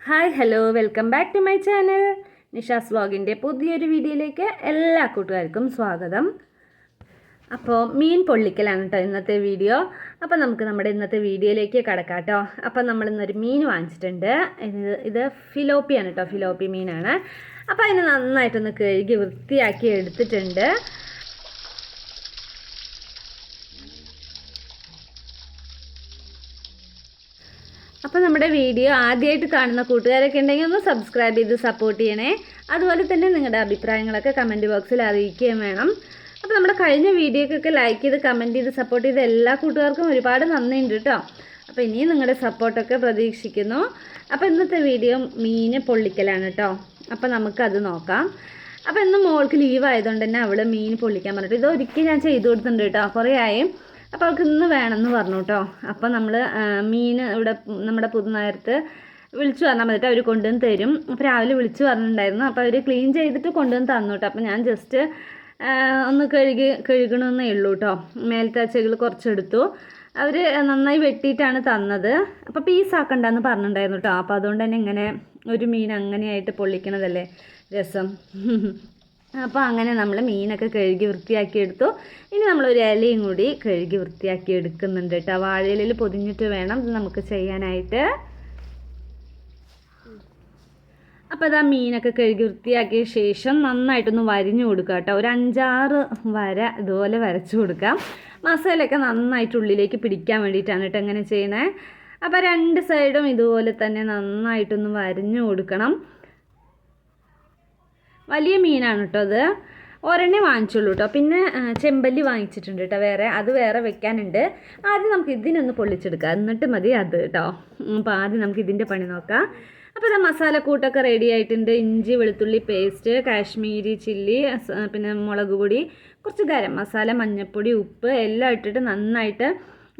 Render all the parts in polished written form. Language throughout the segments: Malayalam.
Hi hello welcome back to my channel. Nisha's വ്ലോഗിൻ്റെ പുതിയൊരു വീഡിയോയിലേക്ക് എല്ലാ കൂട്ടുകാർക്കും സ്വാഗതം. അപ്പോൾ മീൻ പൊള്ളിക്കലാണ് കേട്ടോ ഇന്നത്തെ വീഡിയോ. അപ്പോൾ നമുക്ക് നമ്മുടെ ഇന്നത്തെ വീഡിയോയിലേക്ക് കടക്കാം കേട്ടോ. അപ്പോൾ നമ്മളിന്നൊരു മീൻ വാങ്ങിച്ചിട്ടുണ്ട്. ഇത് ഫിലോപ്പിയാണ് കേട്ടോ, ഫിലോപ്പി മീനാണ്. അപ്പോൾ അതിന് നന്നായിട്ടൊന്ന് കഴുകി വൃത്തിയാക്കി എടുത്തിട്ടുണ്ട്. അപ്പോൾ നമ്മുടെ വീഡിയോ ആദ്യമായിട്ട് കാണുന്ന കൂട്ടുകാരൊക്കെ ഉണ്ടെങ്കിൽ ഒന്ന് സബ്സ്ക്രൈബ് ചെയ്ത് സപ്പോർട്ട് ചെയ്യണേ. അതുപോലെ തന്നെ നിങ്ങളുടെ അഭിപ്രായങ്ങളൊക്കെ കമൻറ്റ് ബോക്സിൽ അറിയിക്കുകയും വേണം. അപ്പോൾ നമ്മുടെ കഴിഞ്ഞ വീഡിയോക്കൊക്കെ ലൈക്ക് ചെയ്ത് കമൻറ്റ് ചെയ്ത് സപ്പോർട്ട് ചെയ്ത എല്ലാ കൂട്ടുകാർക്കും ഒരുപാട് നന്ദിയുണ്ട് കേട്ടോ. അപ്പോൾ ഇനിയും നിങ്ങളുടെ സപ്പോർട്ടൊക്കെ പ്രതീക്ഷിക്കുന്നു. അപ്പോൾ ഇന്നത്തെ വീഡിയോ മീൻ പൊള്ളിക്കലാണ് കേട്ടോ. അപ്പോൾ നമുക്കത് നോക്കാം. അപ്പോൾ ഇന്ന് മോൾക്ക് ലീവ് ആയതുകൊണ്ട് തന്നെ അവൾ മീൻ പൊള്ളിക്കാൻ പറഞ്ഞിട്ട് ഇത് ഒരിക്കൽ ഞാൻ ചെയ്തു കൊടുത്തിട്ടുണ്ട് കേട്ടോ, കുറേ ആയി. അപ്പോൾ അവൾക്ക് ഇന്ന് വേണമെന്ന് പറഞ്ഞു കേട്ടോ. അപ്പോൾ നമ്മൾ മീൻ ഇവിടെ നമ്മുടെ പുതുനഗരത്ത് വിളിച്ചു പറഞ്ഞാൽ മതി കേട്ടോ, അവർ കൊണ്ടുവന്ന് തരും. അപ്പോൾ രാവിലെ വിളിച്ചു പറഞ്ഞിട്ടുണ്ടായിരുന്നു. അപ്പോൾ അവർ ക്ലീൻ ചെയ്തിട്ട് കൊണ്ടുവന്ന് തന്നു കേട്ടോ. അപ്പോൾ ഞാൻ ജസ്റ്റ് ഒന്ന് കഴുകണമെന്നേ ഉള്ളൂ കേട്ടോ. മേലത്തെ ചെകിൾ കുറച്ചെടുത്തു. അവർ നന്നായി വെട്ടിയിട്ടാണ് തന്നത്. അപ്പോൾ പീസാക്കണ്ടെന്ന് പറഞ്ഞിട്ടുണ്ടായിരുന്നു കേട്ടോ. അപ്പോൾ അതുകൊണ്ട് തന്നെ ഇങ്ങനെ ഒരു മീൻ അങ്ങനെയായിട്ട് പൊള്ളിക്കണതല്ലേ രസം. അപ്പോൾ അങ്ങനെ നമ്മൾ മീനൊക്കെ കഴുകി വൃത്തിയാക്കി എടുത്തു. ഇനി നമ്മളൊരു ഇലയും കൂടി കഴുകി വൃത്തിയാക്കി എടുക്കുന്നുണ്ട് കേട്ടോ. വാഴയിലയിൽ പൊതിഞ്ഞിട്ട് വേണം നമുക്ക് ചെയ്യാനായിട്ട്. അപ്പോൾ അതാ മീനൊക്കെ കഴുകി വൃത്തിയാക്കിയ ശേഷം നന്നായിട്ടൊന്ന് വരിഞ്ഞു കൊടുക്കുക കേട്ടോ. ഒരു 5-6 വര ഇതുപോലെ വരച്ചു കൊടുക്കാം. മസാലയൊക്കെ നന്നായിട്ട് ഉള്ളിലേക്ക് പിടിക്കാൻ വേണ്ടിയിട്ടാണ് കേട്ടോ ഇങ്ങനെ ചെയ്യണേ. അപ്പോൾ 2 സൈഡും ഇതുപോലെ തന്നെ നന്നായിട്ടൊന്ന് വരിഞ്ഞു കൊടുക്കണം. വലിയ മീനാണ് കേട്ടോ അത്. ഒരെണ്ണേ വാങ്ങിച്ചുള്ളൂ കേട്ടോ. പിന്നെ ചെമ്പല്ലി വാങ്ങിച്ചിട്ടുണ്ട് കേട്ടോ, അത് വേറെ വെക്കാനുണ്ട്. ആദ്യം നമുക്ക് ഇതിനൊന്ന് പൊള്ളിച്ചെടുക്കാം, എന്നിട്ട് മതി അത് കേട്ടോ. അപ്പോൾ ആദ്യം നമുക്ക് ഇതിൻ്റെ പണി നോക്കാം. അപ്പോൾ ഇത് മസാലക്കൂട്ടൊക്കെ റെഡി ആയിട്ടുണ്ട്. ഇഞ്ചി വെളുത്തുള്ളി പേസ്റ്റ്, കാശ്മീരി ചില്ലി, പിന്നെ മുളക് പൊടി, കുറച്ച് ഗരം മസാല, മഞ്ഞൾപ്പൊടി, ഉപ്പ് എല്ലാം ഇട്ടിട്ട് നന്നായിട്ട്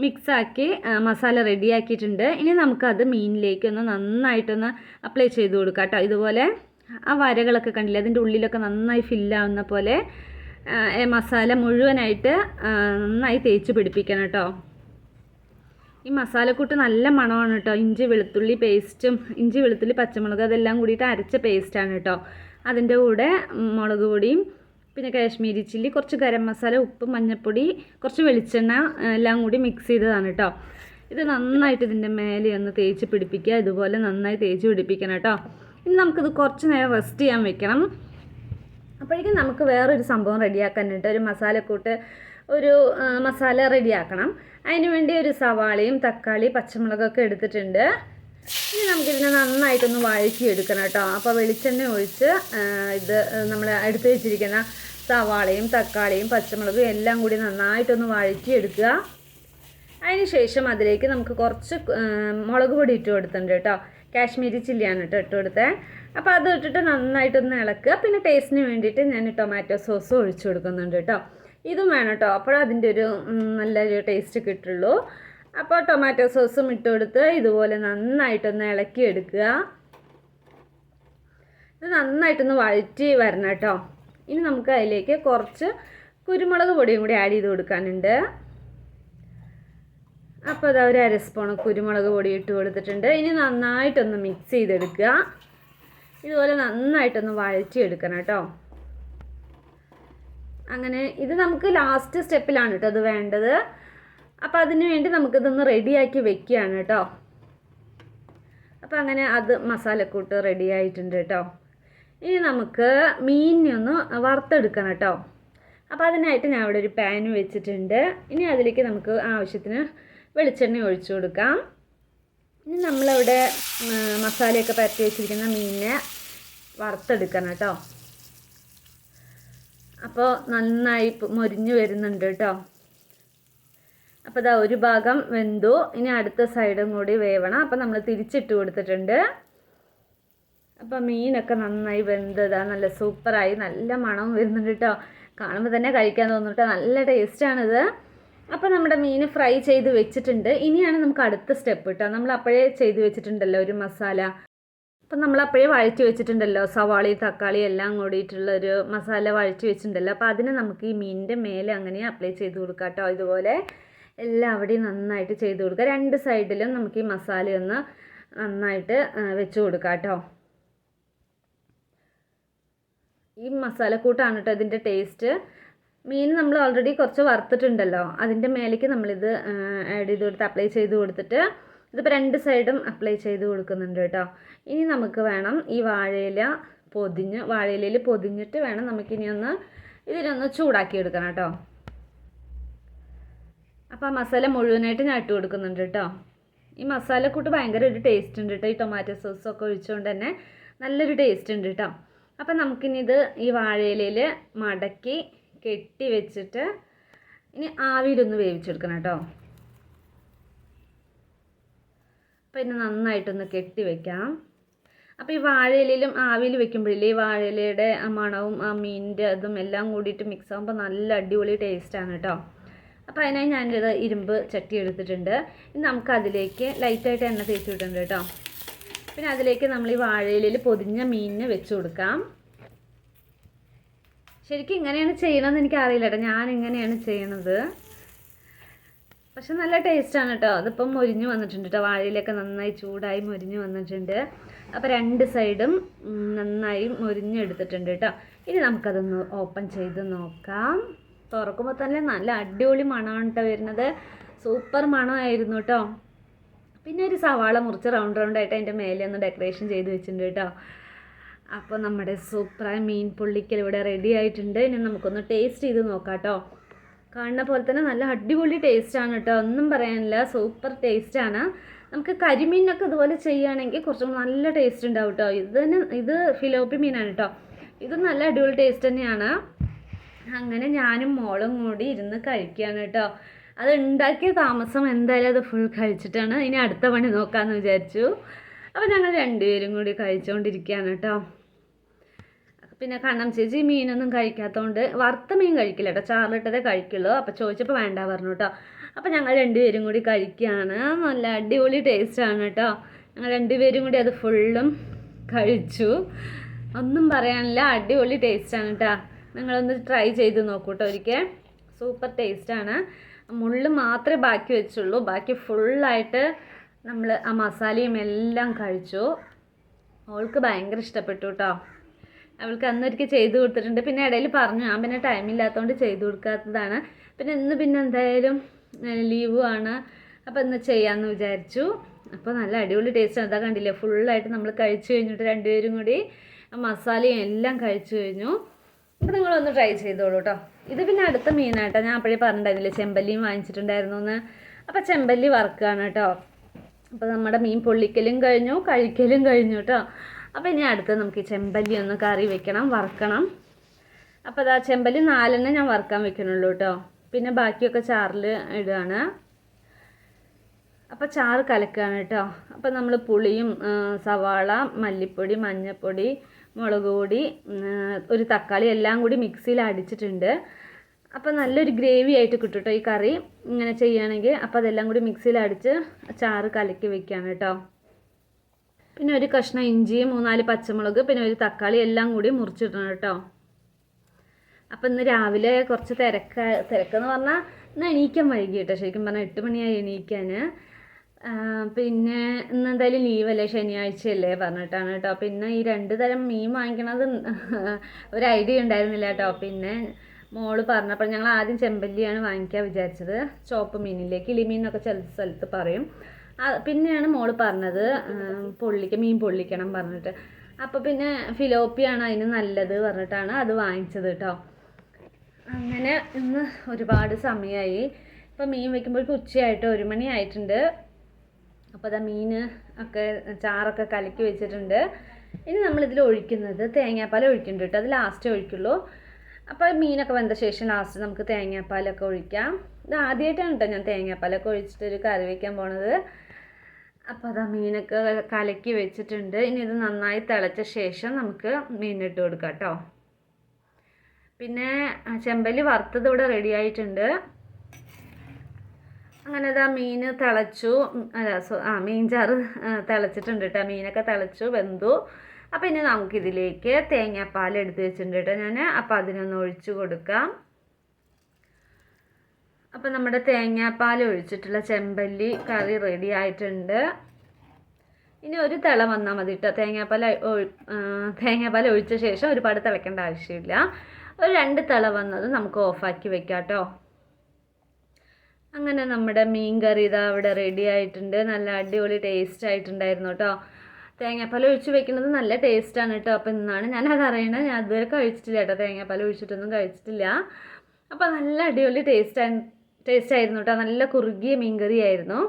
മിക്സാക്കി മസാല റെഡിയാക്കിയിട്ടുണ്ട്. ഇനി നമുക്കത് മീനിലേക്കൊന്ന് നന്നായിട്ടൊന്ന് അപ്ലൈ ചെയ്ത് കൊടുക്കാം കേട്ടോ. ഇതുപോലെ ആ വരകളൊക്കെ കണ്ടില്ലേ, അതിൻ്റെ ഉള്ളിലൊക്കെ നന്നായി ഫില്ലാവുന്ന പോലെ മസാല മുഴുവനായിട്ട് നന്നായി തേച്ച് പിടിപ്പിക്കണം കേട്ടോ. ഈ മസാലക്കൂട്ട് നല്ല മണമാണ് കേട്ടോ. ഇഞ്ചി വെളുത്തുള്ളി പേസ്റ്റും ഇഞ്ചി വെളുത്തുള്ളി പച്ചമുളക് അതെല്ലാം കൂടിയിട്ട് അരച്ച പേസ്റ്റാണ് കേട്ടോ. അതിൻ്റെ കൂടെ മുളക് പൊടിയും പിന്നെ കാശ്മീരി ചില്ലി, കുറച്ച് ഗരം മസാല, ഉപ്പ്, മഞ്ഞൾപ്പൊടി, കുറച്ച് വെളിച്ചെണ്ണ എല്ലാം കൂടി മിക്സ് ചെയ്തതാണ് കേട്ടോ. ഇത് നന്നായിട്ട് ഇതിൻ്റെ മേലെ ഒന്ന് തേച്ച് പിടിപ്പിക്കുക. ഇതുപോലെ നന്നായി തേച്ച് പിടിപ്പിക്കണം കേട്ടോ. ഇനി നമുക്കിത് കുറച്ച് നേരം റെസ്റ്റ് ചെയ്യാൻ വെക്കണം. അപ്പോഴേക്കും നമുക്ക് വേറൊരു സംഭവം റെഡിയാക്കാനുണ്ട്. ഒരു മസാലക്കൂട്ട്, ഒരു മസാല റെഡിയാക്കണം. അതിന് വേണ്ടി ഒരു സവാളയും തക്കാളി പച്ചമുളകൊക്കെ എടുത്തിട്ടുണ്ട്. ഇനി നമുക്കിതിനെ നന്നായിട്ടൊന്ന് വഴറ്റിയെടുക്കണം കേട്ടോ. അപ്പോൾ വെളിച്ചെണ്ണ ഒഴിച്ച് ഇത് നമ്മൾ എടുത്ത് വെച്ചിരിക്കുന്ന സവാളയും തക്കാളിയും പച്ചമുളകും എല്ലാം കൂടി നന്നായിട്ടൊന്ന് വഴറ്റിയെടുക്കുക. അതിന് ശേഷം അതിലേക്ക് നമുക്ക് കുറച്ച് മുളക് പൊടി ഇട്ട് കൊടുത്തിട്ടുണ്ട് കേട്ടോ. കാശ്മീരി ചില്ലിയാണ് കേട്ടോ ഇട്ട് കൊടുത്തത്. അപ്പോൾ അത് ഇട്ടിട്ട് നന്നായിട്ടൊന്ന് ഇളക്കുക. പിന്നെ ടേസ്റ്റിന് വേണ്ടിയിട്ട് ഞാൻ ടൊമാറ്റോ സോസ് ഒഴിച്ചു കൊടുക്കുന്നുണ്ട് കേട്ടോ. ഇതും വേണം കേട്ടോ, അപ്പോഴതിൻ്റെ ഒരു നല്ലൊരു ടേസ്റ്റ് കിട്ടുള്ളൂ. അപ്പോൾ ടൊമാറ്റോ സോസും ഇട്ട് കൊടുത്ത് ഇതുപോലെ നന്നായിട്ടൊന്ന് ഇളക്കിയെടുക്കുക. ഇത് നന്നായിട്ടൊന്ന് വഴറ്റി വരണം കേട്ടോ. ഇനി നമുക്ക് അതിലേക്ക് കുറച്ച് കുരുമുളക് പൊടിയും കൂടി ആഡ് ചെയ്ത് കൊടുക്കാനുണ്ട്. അപ്പോൾ അത് ഒരു 1/2 സ്പൂൺ കുരുമുളക് പൊടി ഇട്ട് കൊടുത്തിട്ടുണ്ട്. ഇനി നന്നായിട്ടൊന്ന് മിക്സ് ചെയ്തെടുക്കുക. ഇതുപോലെ നന്നായിട്ടൊന്ന് വഴറ്റിയെടുക്കണം കേട്ടോ. അങ്ങനെ ഇത് നമുക്ക് ലാസ്റ്റ് സ്റ്റെപ്പിലാണ് കേട്ടോ അത് വേണ്ടത്. അപ്പോൾ അതിന് വേണ്ടി നമുക്കിതൊന്ന് റെഡിയാക്കി വെക്കുകയാണ് കേട്ടോ. അപ്പോൾ അങ്ങനെ അത് മസാലക്കൂട്ട് റെഡി ആയിട്ടുണ്ട് കേട്ടോ. ഇനി നമുക്ക് മീനിനെ ഒന്ന് വറുത്തെടുക്കണം കേട്ടോ. അപ്പോൾ അതിനായിട്ട് ഞാൻ ഇവിടെ ഒരു പാൻ വെച്ചിട്ടുണ്ട്. ഇനി അതിലേക്ക് നമുക്ക് ആവശ്യത്തിന് വെളിച്ചെണ്ണ ഒഴിച്ചു കൊടുക്കാം. ഇനി നമ്മളവിടെ മസാലയൊക്കെ പരത്തി വെച്ചിരിക്കുന്ന മീനിനെ വറുത്തെടുക്കണം കേട്ടോ. അപ്പോൾ നന്നായി മൊരിഞ്ഞ് വരുന്നുണ്ട് കേട്ടോ. അപ്പോൾ ഇതാ ഒരു ഭാഗം വെന്തു. ഇനി അടുത്ത സൈഡും കൂടി വേവണം. അപ്പോൾ നമ്മൾ തിരിച്ചിട്ട് കൊടുത്തിട്ടുണ്ട്. അപ്പോൾ മീനൊക്കെ നന്നായി വെന്തതാ, നല്ല സൂപ്പറായി, നല്ല മണം വരുന്നുണ്ട് കേട്ടോ. കാണുമ്പോൾ തന്നെ കഴിക്കാൻ തോന്നും കേട്ടോ, നല്ല ടേസ്റ്റാണിത്. അപ്പോൾ നമ്മുടെ മീൻ ഫ്രൈ ചെയ്ത് വെച്ചിട്ടുണ്ട്. ഇനിയാണ് നമുക്ക് അടുത്ത സ്റ്റെപ്പ് കേട്ടോ. നമ്മൾ അപ്പോഴേ ചെയ്ത് വെച്ചിട്ടുണ്ടല്ലോ ഒരു മസാല. അപ്പം നമ്മൾ അപ്പോഴേ വഴറ്റി വെച്ചിട്ടുണ്ടല്ലോ, സവാളി തക്കാളി എല്ലാം കൂടിയിട്ടുള്ളൊരു മസാല വഴറ്റി വെച്ചിട്ടുണ്ടല്ലോ. അപ്പോൾ അതിന് നമുക്ക് ഈ മീനിൻ്റെ മേലെ അങ്ങനെ അപ്ലൈ ചെയ്ത് കൊടുക്കാം കേട്ടോ. ഇതുപോലെ എല്ലാവിടെയും നന്നായിട്ട് ചെയ്ത് കൊടുക്കുക. 2 സൈഡിലും നമുക്ക് ഈ മസാലയൊന്ന് നന്നായിട്ട് വെച്ച് കൊടുക്കാം കേട്ടോ. ഈ മസാലക്കൂട്ടാണ് കേട്ടോ ഇതിൻ്റെ ടേസ്റ്റ്. മീൻ നമ്മൾ ഓൾറെഡി കുറച്ച് വറുത്തിട്ടുണ്ടല്ലോ, അതിൻ്റെ മേലേക്ക് നമ്മളിത് ആഡ് ചെയ്ത് കൊടുത്ത് അപ്ലൈ ചെയ്ത് കൊടുത്തിട്ട് ഇതിപ്പോൾ 2 സൈഡും അപ്ലൈ ചെയ്ത് കൊടുക്കുന്നുണ്ട് കേട്ടോ. ഇനി നമുക്ക് വേണം ഈ വാഴയിലയിൽ പൊതിഞ്ഞിട്ട് വേണം നമുക്കിനി ഇതിനൊന്ന് ചൂടാക്കി എടുക്കണം കേട്ടോ. അപ്പോൾ ആ മസാല മുഴുവനായിട്ട് ഞാൻ ഇട്ട് കൊടുക്കുന്നുണ്ട് കേട്ടോ. ഈ മസാലക്കൂട്ട് ഭയങ്കര ഒരു ടേസ്റ്റ് ഉണ്ട് കേട്ടോ. ഈ ടൊമാറ്റോ സോസൊക്കെ ഒഴിച്ചുകൊണ്ട് തന്നെ നല്ലൊരു ടേസ്റ്റ് ഉണ്ട് കേട്ടോ. അപ്പം നമുക്കിനി ഇത് ഈ വാഴയിലയിൽ മടക്കി കെട്ടി വെച്ചിട്ട് ഇനി ആവിയിലൊന്ന് വേവിച്ചെടുക്കണം കേട്ടോ. അപ്പോൾ ഇനി നന്നായിട്ടൊന്ന് കെട്ടി വെക്കാം. അപ്പോൾ ഈ വാഴയിലും ആവിയിൽ വെക്കുമ്പോഴില്ലേ ഈ വാഴയിലയുടെ ആ മണവും ആ മീനിൻ്റെ അതും എല്ലാം കൂടിയിട്ട് മിക്സ് ആകുമ്പോൾ നല്ല അടിപൊളി ടേസ്റ്റാണ് കേട്ടോ. അപ്പോൾ അതിനായി ഞാനിത് ഇരുമ്പ് ചട്ടി എടുത്തിട്ടുണ്ട്. ഇനി നമുക്കതിലേക്ക് ലൈറ്റായിട്ട് എണ്ണ തേച്ച് വിട്ടിട്ടുണ്ട് കേട്ടോ. പിന്നെ അതിലേക്ക് നമ്മൾ ഈ വാഴയിലയിൽ പൊതിഞ്ഞ മീനിന് വെച്ച് കൊടുക്കാം. ശരിക്കും ഇങ്ങനെയാണ് ചെയ്യണമെന്ന് എനിക്കറിയില്ല കേട്ടോ, ഞാനിങ്ങനെയാണ് ചെയ്യണത്. പക്ഷെ നല്ല ടേസ്റ്റാണ് കേട്ടോ. അതിപ്പം മൊരിഞ്ഞ് വന്നിട്ടുണ്ട് കേട്ടോ, വാഴയിലൊക്കെ നന്നായി ചൂടായി മൊരിഞ്ഞ് വന്നിട്ടുണ്ട്. അപ്പോൾ 2 സൈഡും നന്നായി മൊരിഞ്ഞെടുത്തിട്ടുണ്ട് കേട്ടോ. ഇനി നമുക്കതൊന്ന് ഓപ്പൺ ചെയ്ത് നോക്കാം. തുറക്കുമ്പോൾ തന്നെ നല്ല അടിപൊളി മണമാണ് കേട്ടോ വരുന്നത്. സൂപ്പർ മണമായിരുന്നു കേട്ടോ. പിന്നെ ഒരു സവാള മുറിച്ച് റൗണ്ടായിട്ട് അതിൻ്റെ മേലെ ഒന്ന് ഡെക്കറേഷൻ ചെയ്ത് വെച്ചിട്ടുണ്ട് കേട്ടോ. അപ്പോൾ നമ്മുടെ സൂപ്പറായ മീൻ പൊള്ളിക്കൽ ഇവിടെ റെഡി ആയിട്ടുണ്ട്. ഇനി നമുക്കൊന്ന് ടേസ്റ്റ് ചെയ്ത് നോക്കാം കേട്ടോ. കാണുന്ന പോലെ തന്നെ നല്ല അടിപൊളി ടേസ്റ്റാണ് കേട്ടോ, ഒന്നും പറയാനില്ല, സൂപ്പർ ടേസ്റ്റാണ്. നമുക്ക് കരിമീനൊക്കെ ഇതുപോലെ ചെയ്യുകയാണെങ്കിൽ കുറച്ചും നല്ല ടേസ്റ്റ് ഉണ്ടാവും കേട്ടോ. ഇത് ഫിലോപ്പി മീനാണ് കേട്ടോ. ഇത് നല്ല അടിപൊളി ടേസ്റ്റ് തന്നെയാണ്. അങ്ങനെ ഞാനും മോളും കൂടി ഇരുന്ന് കഴിക്കുകയാണ് കേട്ടോ. അത് ഉണ്ടാക്കിയ താമസം എന്തായാലും അത് ഫുൾ കഴിച്ചിട്ടാണ് ഇനി അടുത്ത പണി നോക്കാമെന്ന് വിചാരിച്ചു. അപ്പോൾ ഞങ്ങൾ 2 പേരും കൂടി കഴിച്ചുകൊണ്ടിരിക്കുകയാണ് കേട്ടോ. പിന്നെ കണ്ണം ചേച്ചി മീനൊന്നും കഴിക്കാത്തതുകൊണ്ട് വറുത്ത മീൻ കഴിക്കില്ല കേട്ടോ, ചാറിലിട്ടതേ കഴിക്കുള്ളൂ. അപ്പോൾ ചോദിച്ചപ്പോൾ വേണ്ട പറഞ്ഞു കേട്ടോ. അപ്പോൾ ഞങ്ങൾ 2 പേരും കൂടി കഴിക്കുകയാണ്. നല്ല അടിപൊളി ടേസ്റ്റാണ് കേട്ടോ. ഞങ്ങൾ 2 പേരും കൂടി അത് ഫുള്ളും കഴിച്ചു. ഒന്നും പറയാനില്ല, അടിപൊളി ടേസ്റ്റാണ് കേട്ടോ. നിങ്ങളൊന്ന് ട്രൈ ചെയ്ത് നോക്കൂ കേട്ടോ ഒരിക്കൽ. സൂപ്പർ ടേസ്റ്റാണ്. മുള്ള് മാത്രമേ ബാക്കി വെച്ചുള്ളൂ, ബാക്കി ഫുള്ളായിട്ട് നമ്മൾ ആ മസാലയും എല്ലാം കഴിച്ചു. അവൾക്ക് ഭയങ്കര ഇഷ്ടപ്പെട്ടു കേട്ടോ. അവൾക്ക് അന്നൊരിക്കൽ ചെയ്ത് കൊടുത്തിട്ടുണ്ട്. പിന്നെ ഇടയിൽ പറഞ്ഞു ഞാൻ പിന്നെ ടൈമില്ലാത്തതുകൊണ്ട് ചെയ്ത് കൊടുക്കാത്തതാണ്. പിന്നെ എന്തായാലും ലീവുമാണ്, അപ്പോൾ ഇന്ന് ചെയ്യാമെന്ന് വിചാരിച്ചു. അപ്പോൾ നല്ല അടിപൊളി ടേസ്റ്റാണ്. അതാ കണ്ടില്ലേ, ഫുള്ളായിട്ട് നമ്മൾ കഴിച്ചു കഴിഞ്ഞിട്ട് 2 പേരും കൂടി മസാലയും എല്ലാം കഴിച്ചു കഴിഞ്ഞു. അപ്പോൾ നിങ്ങളൊന്ന് ട്രൈ ചെയ്തോളൂ കേട്ടോ. ഇത് പിന്നെ അടുത്ത മീനാട്ടോ, ഞാൻ അപ്പോഴേ പറഞ്ഞിട്ടുണ്ടായിരുന്നില്ലേ ചെമ്പല്ലിയും വാങ്ങിച്ചിട്ടുണ്ടായിരുന്നു എന്ന്. അപ്പോൾ ചെമ്പല്ലി വറുക്കുകയാണ് കേട്ടോ. അപ്പോൾ നമ്മുടെ മീൻ പൊള്ളിക്കലും കഴിഞ്ഞു, കഴിക്കലും കഴിഞ്ഞു കേട്ടോ. അപ്പോൾ ഇനി അടുത്ത് നമുക്ക് ഈ ചെമ്പല്ലി ഒന്ന് കറി വെക്കണം, വറുക്കണം. അപ്പോൾ അതാ ചെമ്പല്ലി 4 ഞാൻ വറുക്കാൻ വെക്കണുള്ളൂ കേട്ടോ. പിന്നെ ബാക്കിയൊക്കെ ചാറിൽ ഇടുകയാണ്. അപ്പോൾ ചാറ് കലക്കുകയാണ് കേട്ടോ. അപ്പോൾ നമ്മൾ പുളിയും സവാള, മല്ലിപ്പൊടി, മഞ്ഞൾപ്പൊടി, മുളക് പൊടി, ഒരു തക്കാളി എല്ലാം കൂടി മിക്സിയിൽ അടിച്ചിട്ടുണ്ട്. അപ്പോൾ നല്ലൊരു ഗ്രേവി ആയിട്ട് കിട്ടും കേട്ടോ ഈ കറി ഇങ്ങനെ ചെയ്യുകയാണെങ്കിൽ. അപ്പോൾ അതെല്ലാം കൂടി മിക്സിയിൽ അടിച്ച് ചാറ് കലക്കി വെക്കുകയാണ് കേട്ടോ. പിന്നെ ഒരു കഷ്ണം ഇഞ്ചി, 3-4 പച്ചമുളക്, പിന്നെ ഒരു തക്കാളി എല്ലാം കൂടി മുറിച്ചിടണം കേട്ടോ. അപ്പോൾ ഇന്ന് രാവിലെ കുറച്ച് തിരക്കെന്ന് പറഞ്ഞാൽ ഇന്ന് എണീക്കാൻ വൈകി കേട്ടോ. ശരിക്കും പറഞ്ഞാൽ 8 മണിയായി എണീക്കാൻ. പിന്നെ ഇന്ന് എന്തായാലും ലീവല്ലേ, ശനിയാഴ്ചയല്ലേ പറഞ്ഞിട്ടാണ് കേട്ടോ. പിന്നെ ഈ 2 തരം മീൻ വാങ്ങിക്കണത് ഒരു ഐഡിയ ഉണ്ടായിരുന്നില്ല കേട്ടോ. പിന്നെ മോള് പറഞ്ഞപ്പോൾ ഞങ്ങൾ ആദ്യം ചെമ്പല്ലിയാണ് വാങ്ങിക്കാൻ വിചാരിച്ചത്, ചുവപ്പ് മീനില്ലേ, കിളിമീൻ എന്നൊക്കെ ചില സ്ഥലത്ത് പറയും. പിന്നെയാണ് മോള് പറഞ്ഞത് മീൻ പൊള്ളിക്കണം പറഞ്ഞിട്ട്. അപ്പോൾ പിന്നെ ഫിലോപ്പിയാണ് അതിന് നല്ലത് പറഞ്ഞിട്ടാണ് അത് വാങ്ങിച്ചത് കേട്ടോ. അങ്ങനെ ഇന്ന് ഒരുപാട് സമയമായി. ഇപ്പോൾ മീൻ വയ്ക്കുമ്പോഴേക്കും ഉച്ചയായിട്ട് 1 മണി ആയിട്ടുണ്ട്. അപ്പോൾ അതാ മീൻ ഒക്കെ ചാറൊക്കെ കലക്കി വെച്ചിട്ടുണ്ട്. ഇനി നമ്മളിതിൽ ഒഴിക്കുന്നത് തേങ്ങാപ്പാൽ ഒഴിക്കുന്നുണ്ട് കേട്ടോ. അത് ലാസ്റ്റ് ഒഴിക്കുള്ളൂ. അപ്പോൾ മീനൊക്കെ വെന്ത ശേഷം ലാസ്റ്റ് നമുക്ക് തേങ്ങാപ്പാലൊക്കെ ഒഴിക്കാം. ഇത് ആദ്യമായിട്ടാണ് കേട്ടോ ഞാൻ തേങ്ങാപ്പാലൊക്കെ ഒഴിച്ചിട്ടൊരു കറി വയ്ക്കാൻ പോണത്. അപ്പോൾ അതാ മീനൊക്കെ കലക്കി വെച്ചിട്ടുണ്ട്. ഇനി ഇത് നന്നായി തിളച്ച ശേഷം നമുക്ക് മീനിട്ട് കൊടുക്കാം കേട്ടോ. പിന്നെ ചെമ്പല്ലി വറുത്തത് ഇവിടെ റെഡി ആയിട്ടുണ്ട്. അങ്ങനെ ഇതാ മീൻ തിളച്ചു, മീൻ ചാറ് തിളച്ചിട്ടുണ്ട് കേട്ടോ. മീനൊക്കെ തിളച്ചു വെന്തു. അപ്പോൾ ഇനി നമുക്കിതിലേക്ക് തേങ്ങാപ്പാൽ എടുത്ത് വെച്ചിട്ടുണ്ട് കേട്ടോ ഞാൻ. അപ്പോൾ അതിനൊന്ന് ഒഴിച്ചു കൊടുക്കാം. അപ്പോൾ നമ്മുടെ തേങ്ങാപ്പാൽ ഒഴിച്ചിട്ടുള്ള ചെമ്പല്ലി കറി റെഡി ആയിട്ടുണ്ട്. ഇനി ഒരു തിള വന്നാൽ മതി കേട്ടോ. തേങ്ങാപ്പാൽ ഒഴിച്ച ശേഷം ഒരുപാട് തിളയ്ക്കേണ്ട ആവശ്യമില്ല. ഒരു 2 തിള വന്നത് നമുക്ക് ഓഫാക്കി വെക്കാം കേട്ടോ. അങ്ങനെ നമ്മുടെ മീൻ കറി ഇതാ അവിടെ റെഡി ആയിട്ടുണ്ട്. നല്ല അടിപൊളി ടേസ്റ്റ് ആയിട്ടുണ്ടായിരുന്നു കേട്ടോ. തേങ്ങാപ്പാൽ ഒഴിച്ച് വെക്കുന്നത് നല്ല ടേസ്റ്റാണ് കേട്ടോ. അപ്പോൾ ഇന്നാണ് ഞാനത് അറിയണത്. ഞാൻ അതുവരെ കഴിച്ചിട്ടില്ല കേട്ടോ, തേങ്ങാപ്പാൽ ഒഴിച്ചിട്ടൊന്നും കഴിച്ചിട്ടില്ല. അപ്പോൾ നല്ല അടിപൊളി ടേസ്റ്റ് ആയിരുന്നു കേട്ടോ. നല്ല കുറുകിയ മീൻ കറിയായിരുന്നു.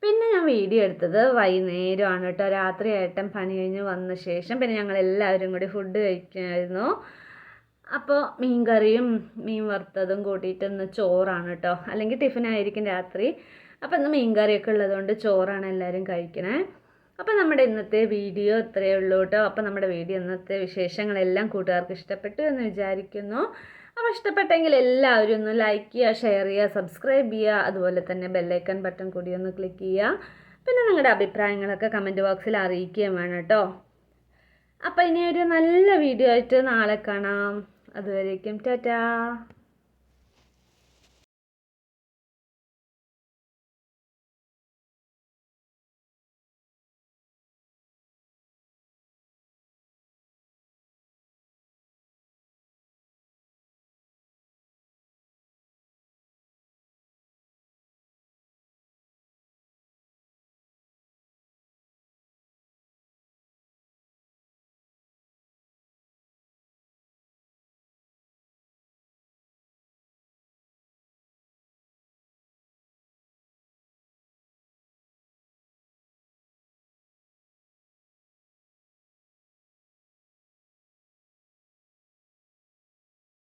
പിന്നെ ഞാൻ വീഡിയോ എടുത്തത് വൈകുന്നേരമാണ് കേട്ടോ. രാത്രി ഏട്ടൻ പണി കഴിഞ്ഞ് വന്ന ശേഷം പിന്നെ ഞങ്ങളെല്ലാവരും കൂടി ഫുഡ് കഴിക്കുമായിരുന്നു. അപ്പോൾ മീൻ കറിയും മീൻ വറുത്തതും കൂട്ടിയിട്ടൊന്ന് ചോറാണ് കേട്ടോ. അല്ലെങ്കിൽ ടിഫിനായിരിക്കും രാത്രി. അപ്പോൾ ഇന്ന് മീൻ കറിയൊക്കെ ഉള്ളതുകൊണ്ട് ചോറാണ് എല്ലാവരും കഴിക്കണേ. അപ്പോൾ നമ്മുടെ ഇന്നത്തെ വീഡിയോ ഇത്രയേ ഉള്ളൂ കേട്ടോ. അപ്പോൾ നമ്മുടെ വീഡിയോ ഇന്നത്തെ വിശേഷങ്ങളെല്ലാം കൂട്ടുകാർക്ക് ഇഷ്ടപ്പെട്ടു എന്ന് വിചാരിക്കുന്നു. അപ്പോൾ ഇഷ്ടപ്പെട്ടെങ്കിൽ എല്ലാവരും ഒന്ന് ലൈക്ക് ചെയ്യുക, ഷെയർ ചെയ്യുക, സബ്സ്ക്രൈബ് ചെയ്യുക. അതുപോലെ തന്നെ ബെല്ലൈക്കൺ ബട്ടൺ കൂടി ഒന്ന് ക്ലിക്ക് ചെയ്യുക. പിന്നെ നിങ്ങളുടെ അഭിപ്രായങ്ങളൊക്കെ കമൻറ്റ് ബോക്സിൽ അറിയിക്കുകയും വേണം കേട്ടോ. അപ്പോൾ ഇനി ഒരു നല്ല വീഡിയോ ആയിട്ട് നാളെ കാണാം. അതുവരേക്കും ടാറ്റാ.